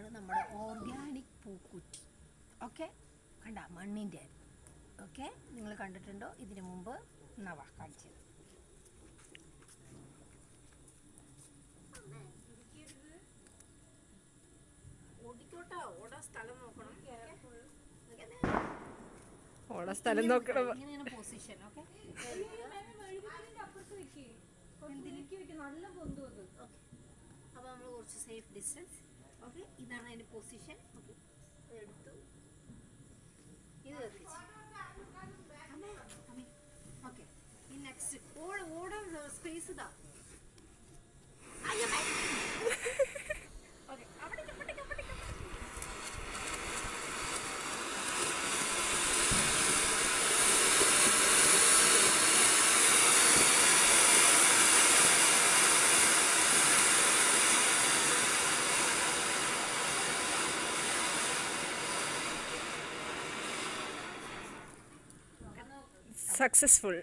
ഇതാണ് നമ്മുടെ organic പൂക്കുറ്റി. Okay, കണ്ട മണ്ണിൻ്റെ. ഓക്കെ, നിങ്ങൾ കണ്ടിട്ടുണ്ടോ ഇതിനു മുമ്പ്? എന്നാ വാ കാണിച്ചത്. ഓടിക്കോട്ടോ, ഓടാ സ്ഥലം നോക്കണം. ഓടാ സ്ഥലം നോക്കണം. ഇങ്ങനെയാണ് പൊസിഷൻ. ഓക്കെ, നല്ല പൊന്തു അത്. ഓക്കെ, അപ്പോൾ നമ്മൾ കുറച്ച് സേഫ് ഡിസ്റ്റൻസ്. ഓക്കെ, ഇതാണ് അതിൻ്റെ പൊസിഷൻ. ഓക്കെ, എടുത്തു, ഇത് എത്തിച്ചു. ഓക്കെ, ഈ നെക്സ്റ്റ് ഓടാൻ സ്പേസ് ഇതാ. ഓക്കെ, അവിടെ സക്സസ്ഫുൾ.